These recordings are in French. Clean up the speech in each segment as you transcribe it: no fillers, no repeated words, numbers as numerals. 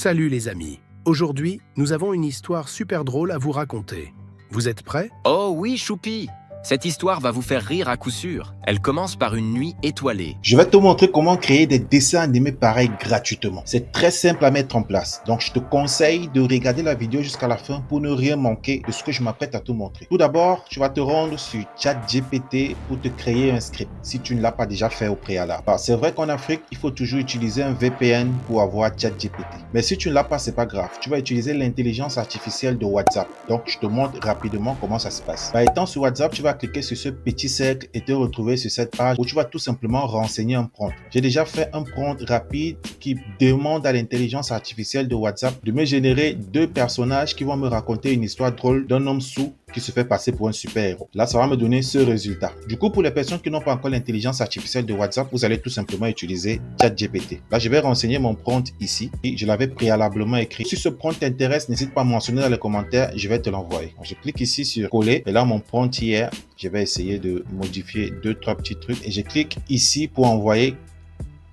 Salut les amis. Aujourd'hui, nous avons une histoire super drôle à vous raconter. Vous êtes prêts? Oh oui, Choupi! Cette histoire va vous faire rire à coup sûr. Elle commence par une nuit étoilée. Je vais te montrer comment créer des dessins animés pareils gratuitement. C'est très simple à mettre en place. Donc, je te conseille de regarder la vidéo jusqu'à la fin pour ne rien manquer de ce que je m'apprête à te montrer. Tout d'abord, tu vas te rendre sur ChatGPT pour te créer un script si tu ne l'as pas déjà fait au préalable. C'est vrai qu'en Afrique, il faut toujours utiliser un VPN pour avoir ChatGPT. Mais si tu ne l'as pas, c'est pas grave. Tu vas utiliser l'intelligence artificielle de WhatsApp. Donc, je te montre rapidement comment ça se passe. Étant sur WhatsApp, tu vas cliquer sur ce petit cercle et te retrouver sur cette page où tu vas tout simplement renseigner un prompt. J'ai déjà fait un prompt rapide qui demande à l'intelligence artificielle de WhatsApp de me générer 2 personnages qui vont me raconter une histoire drôle d'un homme sourd qui se fait passer pour un super-héros. Là, ça va me donner ce résultat. Du coup, pour les personnes qui n'ont pas encore l'intelligence artificielle de WhatsApp, vous allez tout simplement utiliser ChatGPT. Là, je vais renseigner mon prompt ici et je l'avais préalablement écrit. Si ce prompt t'intéresse, n'hésite pas à mentionner dans les commentaires, je vais te l'envoyer. Je clique ici sur coller et là, mon prompt hier, je vais essayer de modifier 2-3 petits trucs et je clique ici pour envoyer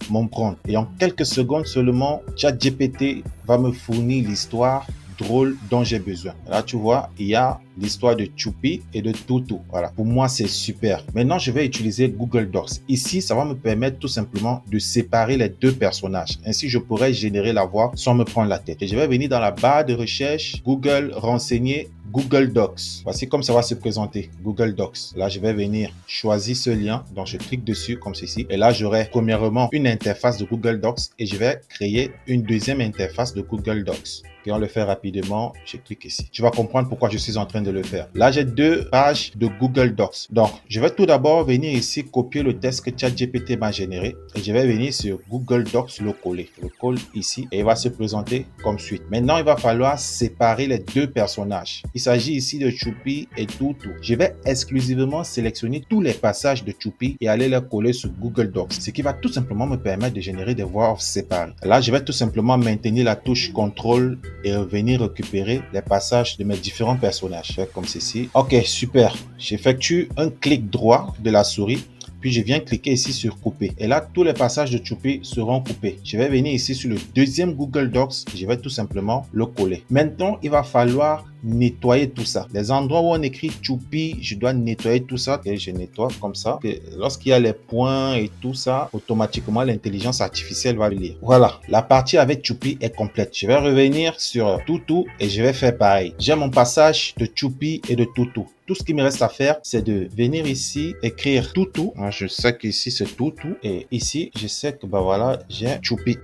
mon prompt. Et en quelques secondes seulement, ChatGPT va me fournir l'histoire drôle dont j'ai besoin. Là, tu vois, il y a l'histoire de Choupi et de Toutou. Voilà, pour moi, c'est super. Maintenant, je vais utiliser Google Docs. Ici, ça va me permettre tout simplement de séparer les 2 personnages. Ainsi, je pourrais générer la voix sans me prendre la tête. Et je vais venir dans la barre de recherche, Google, renseigner, Google Docs. Voici comme ça va se présenter, Google Docs. Là, je vais venir choisir ce lien. Donc, je clique dessus comme ceci. Et là, j'aurai premièrement une interface de Google Docs et je vais créer une deuxième interface de Google Docs. Et on le fait rapidement. Je clique ici. Tu vas comprendre pourquoi je suis en train de le faire. Là, j'ai 2 pages de Google Docs. Donc, je vais tout d'abord venir ici copier le texte que ChatGPT m'a généré et je vais venir sur Google Docs, le coller. Je le colle ici et il va se présenter comme suite. Maintenant, il va falloir séparer les 2 personnages. Il s'agit ici de Choupi et Toutou. Je vais exclusivement sélectionner tous les passages de Choupi et aller les coller sur Google Docs, ce qui va tout simplement me permettre de générer des voix séparées. Là, je vais tout simplement maintenir la touche CTRL et venir récupérer les passages de mes différents personnages. Je fais comme ceci. Ok, super. J'effectue un clic droit de la souris. Puis je viens cliquer ici sur couper. Et là, tous les passages de Choupi seront coupés. Je vais venir ici sur le deuxième Google Docs. Je vais tout simplement le coller. Maintenant, il va falloir nettoyer tout ça. Les endroits où on écrit Choupi, je dois nettoyer tout ça. Et je nettoie comme ça. Lorsqu'il y a les points et tout ça, automatiquement, l'intelligence artificielle va le lire. Voilà, la partie avec Choupi est complète. Je vais revenir sur Toutou et je vais faire pareil. J'ai mon passage de Choupi et de Toutou. Tout ce qui me reste à faire, c'est de venir ici, écrire Toutou. Je sais qu'ici, c'est Toutou. Et ici, je sais que, voilà, j'ai Choupi.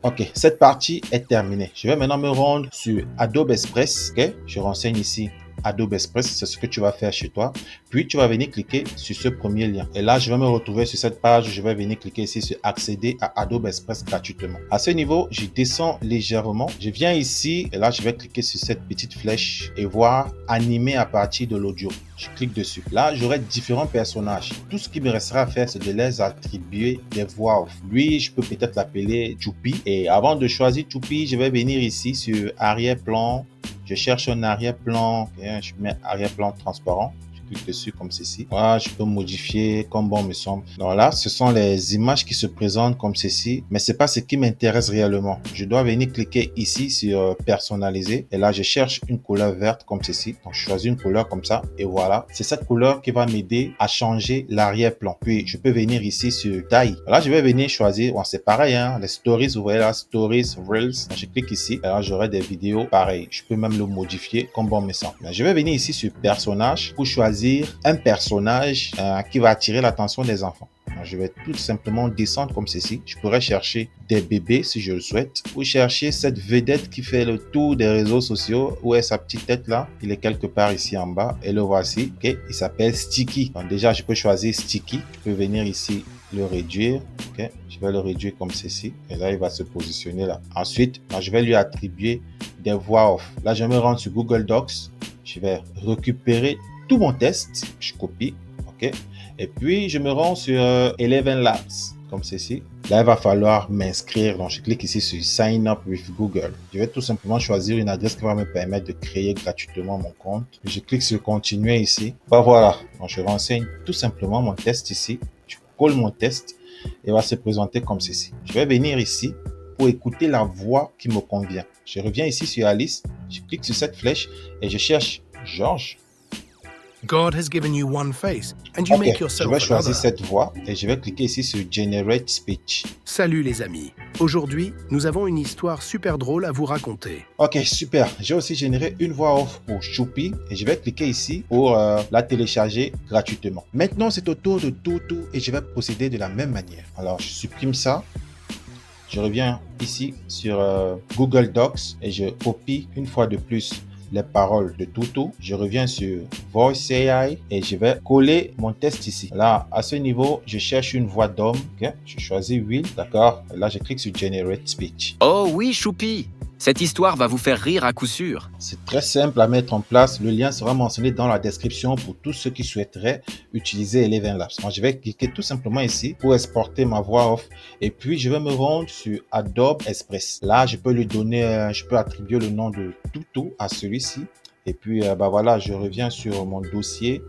Ok, cette partie est terminée. Je vais maintenant me rendre sur Adobe Express. Ok, je renseigne ici Adobe Express, c'est ce que tu vas faire chez toi. Puis, tu vas venir cliquer sur ce premier lien. Et là, je vais me retrouver sur cette page. Je vais venir cliquer ici sur accéder à Adobe Express gratuitement. À ce niveau, je descends légèrement. Je viens ici et là, je vais cliquer sur cette petite flèche et voir animer à partir de l'audio. Je clique dessus. Là, j'aurai différents personnages. Tout ce qui me restera à faire, c'est de les attribuer des voix off. Lui, je peux peut-être l'appeler Choupi. Et avant de choisir Choupi, je vais venir ici sur arrière-plan. Je cherche un arrière-plan, je mets arrière-plan transparent, je clique dessus comme ceci. Voilà, je peux modifier comme bon me semble. Donc là, ce sont les images qui se présentent comme ceci, mais c'est pas ce qui m'intéresse réellement. Je dois venir cliquer ici sur personnaliser et là, je cherche une couleur verte comme ceci. Donc, je choisis une couleur comme ça et voilà. C'est cette couleur qui va m'aider à changer l'arrière-plan. Puis, je peux venir ici sur taille. Là, je vais venir choisir, bon, c'est pareil, hein, les stories, vous voyez là, stories, reels. Donc, je clique ici et là, j'aurai des vidéos pareilles. Je peux même le modifier comme bon me semble. Je vais venir ici sur personnage pour choisir un personnage qui va attirer l'attention des enfants. Donc, je vais tout simplement descendre comme ceci. Je pourrais chercher des bébés si je le souhaite ou chercher cette vedette qui fait le tour des réseaux sociaux. Où est sa petite tête là? Il est quelque part ici en bas et le voici. Ok, il s'appelle Sticky. Donc déjà, je peux choisir Sticky. Je peux venir ici le réduire. Ok, je vais le réduire comme ceci et là, il va se positionner là. Ensuite, je vais lui attribuer des voix off. Là, je me rends sur Google Docs. Je vais récupérer tout mon test, je copie, ok, et puis je me rends sur Eleven Labs, comme ceci. Là, il va falloir m'inscrire, donc je clique ici sur Sign Up with Google. Je vais tout simplement choisir une adresse qui va me permettre de créer gratuitement mon compte. Je clique sur Continuer ici. Voilà, donc je renseigne tout simplement mon test ici. Je colle mon test et il va se présenter comme ceci. Je vais venir ici pour écouter la voix qui me convient. Je reviens ici sur Alice, je clique sur cette flèche et je cherche Georges. God has given you one face, and you Ok, make je yourself vais choisir another. cette voix et je vais cliquer ici sur Generate Speech. Salut les amis. Aujourd'hui, nous avons une histoire super drôle à vous raconter. Ok, super. J'ai aussi généré une voix off pour Choupi et je vais cliquer ici pour la télécharger gratuitement. Maintenant, c'est au tour de Toutou et je vais procéder de la même manière. Alors, je supprime ça. Je reviens ici sur Google Docs et je copie une fois de plus les paroles de Toutou. Je reviens sur Voice AI et je vais coller mon test ici. Là, à ce niveau, je cherche une voix d'homme. Okay. Je choisis Will, d'accord. Là, je clique sur Generate Speech. Oh oui, Choupi! Cette histoire va vous faire rire à coup sûr. C'est très simple à mettre en place. Le lien sera mentionné dans la description pour tous ceux qui souhaiteraient utiliser Eleven Labs. Moi, je vais cliquer tout simplement ici pour exporter ma voix off. Et puis, je vais me rendre sur Adobe Express. Là, je peux lui donner, je peux attribuer le nom de Toutou à celui-ci. Et puis, voilà, je reviens sur mon dossier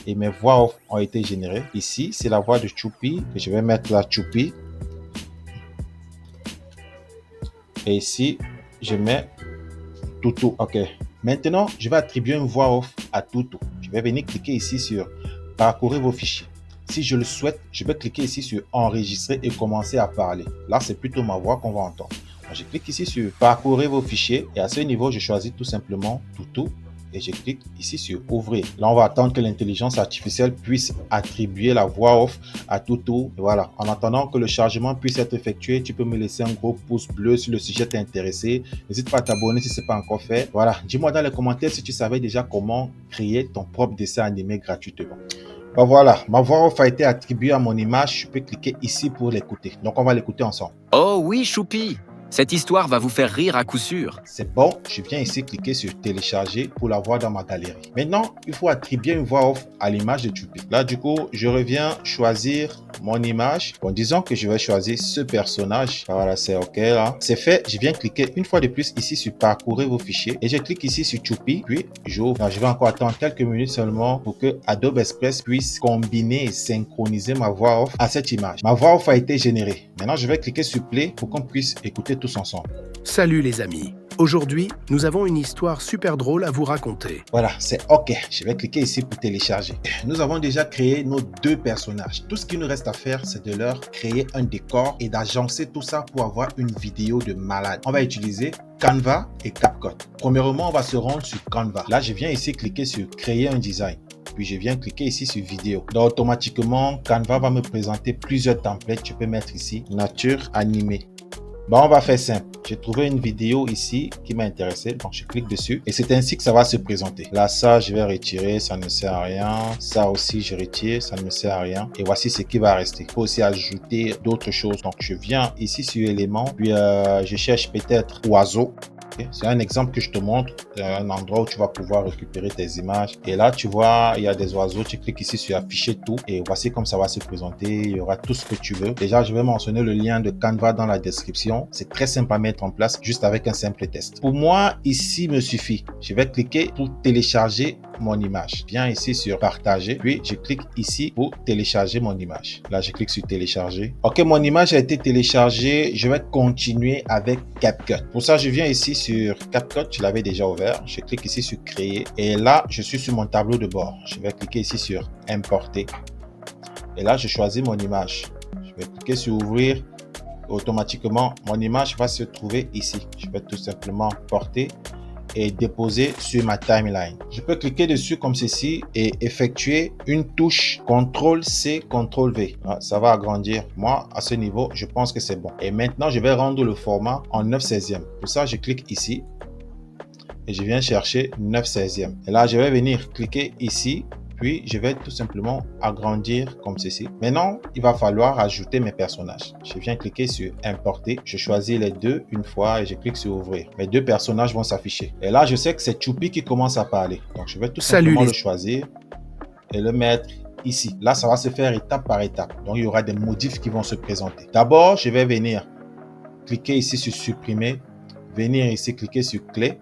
et mes voix off ont été générées. Ici, c'est la voix de Choupi. Je vais mettre la Choupi. Et ici, je mets Toutou. Ok. Maintenant, je vais attribuer une voix off à Toutou. Je vais venir cliquer ici sur parcourir vos fichiers. Si je le souhaite, je vais cliquer ici sur enregistrer et commencer à parler. Là, c'est plutôt ma voix qu'on va entendre. Donc, je clique ici sur parcourir vos fichiers et à ce niveau, je choisis tout simplement Toutou et je clique ici sur ouvrir. Là, on va attendre que l'intelligence artificielle puisse attribuer la voix off à Toutou. Et voilà. En attendant que le chargement puisse être effectué, tu peux me laisser un gros pouce bleu si le sujet t'est intéressé. N'hésite pas à t'abonner si ce n'est pas encore fait. Voilà. Dis-moi dans les commentaires si tu savais déjà comment créer ton propre dessin animé gratuitement. Ben voilà, ma voix off a été attribuée à mon image. Je peux cliquer ici pour l'écouter. Donc, on va l'écouter ensemble. Oh oui, Choupi! Cette histoire va vous faire rire à coup sûr. C'est bon, je viens ici cliquer sur télécharger pour la voir dans ma galerie. Maintenant, il faut attribuer une voix off à l'image de Choupi. Là, du coup, je reviens choisir mon image. Bon, disons que je vais choisir ce personnage. Voilà, c'est OK là. C'est fait, je viens cliquer une fois de plus ici sur parcourir vos fichiers et je clique ici sur Choupi, puis j'ouvre. Je vais encore attendre quelques minutes seulement pour que Adobe Express puisse combiner et synchroniser ma voix off à cette image. Ma voix off a été générée. Maintenant, je vais cliquer sur Play pour qu'on puisse écouter tous ensemble. Salut les amis. Aujourd'hui, nous avons une histoire super drôle à vous raconter. Voilà, c'est OK. Je vais cliquer ici pour télécharger. Nous avons déjà créé nos deux personnages. Tout ce qu'il nous reste à faire, c'est de leur créer un décor et d'agencer tout ça pour avoir une vidéo de malade. On va utiliser Canva et CapCut. Premièrement, on va se rendre sur Canva. Là, je viens ici cliquer sur créer un design. Puis je viens cliquer ici sur vidéo. Donc automatiquement, Canva va me présenter plusieurs templates. Je peux mettre ici nature animée. Bon, on va faire simple. J'ai trouvé une vidéo ici qui m'a intéressé. Donc, je clique dessus et c'est ainsi que ça va se présenter. Là, ça, je vais retirer. Ça ne sert à rien. Ça aussi, je retire. Ça ne me sert à rien. Et voici ce qui va rester. Il faut aussi ajouter d'autres choses. Donc, je viens ici sur éléments. Puis, je cherche peut-être oiseau. Okay. C'est un exemple que je te montre, un endroit où tu vas pouvoir récupérer tes images. Et là, tu vois, il y a des oiseaux. Tu cliques ici sur afficher tout et voici comme ça va se présenter. Il y aura tout ce que tu veux. Déjà, je vais mentionner le lien de Canva dans la description. C'est très simple à mettre en place juste avec un simple test. Pour moi, ici me suffit. Je vais cliquer pour télécharger mon image. Viens ici sur partager. Puis, je clique ici pour télécharger mon image. Là, je clique sur télécharger. OK, mon image a été téléchargée. Je vais continuer avec CapCut. Pour ça, je viens ici sur CapCut, je l'avais déjà ouvert. Je clique ici sur créer et là, je suis sur mon tableau de bord. Je vais cliquer ici sur importer et là, je choisis mon image. Je vais cliquer sur ouvrir. Automatiquement, mon image va se trouver ici. Je vais tout simplement porter et déposer sur ma timeline. Je peux cliquer dessus comme ceci et effectuer une touche CTRL-C, CTRL-V. Ça va agrandir. Moi, à ce niveau, je pense que c'est bon. Et maintenant, je vais rendre le format en 9/16e. Pour ça, je clique ici et je viens chercher 9/16e. Et là, je vais venir cliquer ici. Puis, je vais tout simplement agrandir comme ceci. Maintenant, il va falloir ajouter mes personnages. Je viens cliquer sur importer. Je choisis les deux une fois et je clique sur ouvrir. Mes deux personnages vont s'afficher. Et là, je sais que c'est Choupi qui commence à parler. Donc, je vais tout simplement le choisir et le mettre ici. Là, ça va se faire étape par étape. Donc, il y aura des modifs qui vont se présenter. D'abord, je vais venir cliquer ici sur supprimer. Venir ici cliquer sur clé.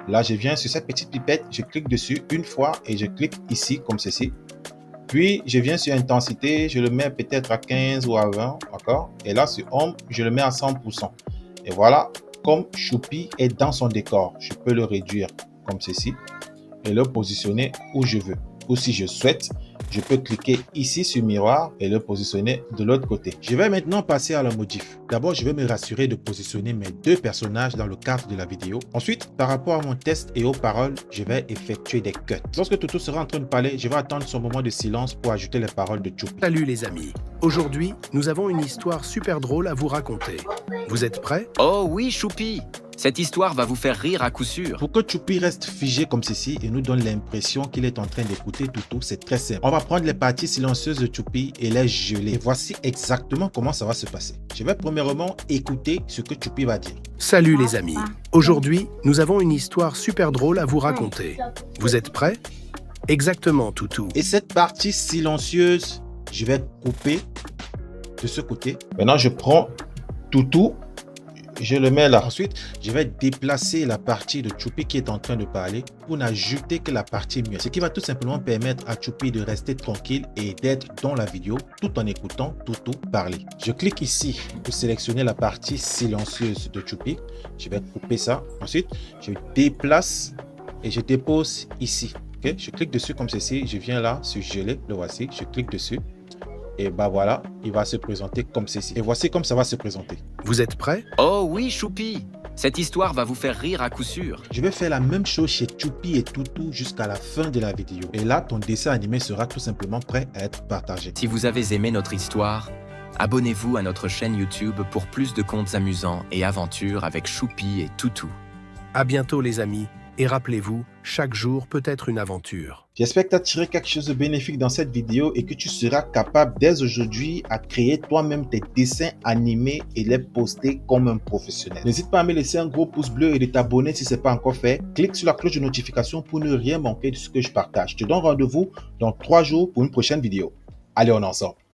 Là, je viens sur cette petite pipette, je clique dessus une fois et je clique ici comme ceci. Puis, je viens sur intensité, je le mets peut-être à 15 ou à 20, d'accord? Et là, sur ombre, je le mets à 100%. Et voilà, comme Choupi est dans son décor, je peux le réduire comme ceci et le positionner où je veux. Ou si je souhaite, je peux cliquer ici sur miroir et le positionner de l'autre côté. Je vais maintenant passer à la modif. D'abord, je vais me rassurer de positionner mes deux personnages dans le cadre de la vidéo. Ensuite, par rapport à mon test et aux paroles, je vais effectuer des cuts. Lorsque Toutou sera en train de parler, je vais attendre son moment de silence pour ajouter les paroles de Choupi. Salut les amis. Aujourd'hui, nous avons une histoire super drôle à vous raconter. Vous êtes prêts? Oh oui, Choupi! Cette histoire va vous faire rire à coup sûr. Pour que Choupi reste figé comme ceci et nous donne l'impression qu'il est en train d'écouter Toutou, c'est très simple. On va prendre les parties silencieuses de Choupi et les geler. Et voici exactement comment ça va se passer. Je vais premièrement écouter ce que Choupi va dire. Salut les amis. Aujourd'hui, nous avons une histoire super drôle à vous raconter. Vous êtes prêts? Exactement, Toutou. Et cette partie silencieuse, je vais couper de ce côté. Maintenant, je prends Toutou. Je le mets là. Ensuite, je vais déplacer la partie de Choupi qui est en train de parler pour n'ajouter que la partie muette. Ce qui va tout simplement permettre à Choupi de rester tranquille et d'être dans la vidéo tout en écoutant Toutou parler. Je clique ici pour sélectionner la partie silencieuse de Choupi. Je vais couper ça. Ensuite, je déplace et je dépose ici. Okay? Je clique dessus comme ceci. Je viens là sur geler. Le voici. Je clique dessus. Et bah voilà, il va se présenter comme ceci. Et voici comme ça va se présenter. Vous êtes prêts? Oh oui, Choupi! Cette histoire va vous faire rire à coup sûr. Je vais faire la même chose chez Choupi et Toutou jusqu'à la fin de la vidéo. Et là, ton dessin animé sera tout simplement prêt à être partagé. Si vous avez aimé notre histoire, abonnez-vous à notre chaîne YouTube pour plus de contes amusants et aventures avec Choupi et Toutou. À bientôt les amis. Et rappelez-vous, chaque jour peut être une aventure. J'espère que tu as tiré quelque chose de bénéfique dans cette vidéo et que tu seras capable dès aujourd'hui à créer toi-même tes dessins animés et les poster comme un professionnel. N'hésite pas à me laisser un gros pouce bleu et de t'abonner si ce n'est pas encore fait. Clique sur la cloche de notification pour ne rien manquer de ce que je partage. Je te donne rendez-vous dans 3 jours pour une prochaine vidéo. Allez, on est ensemble.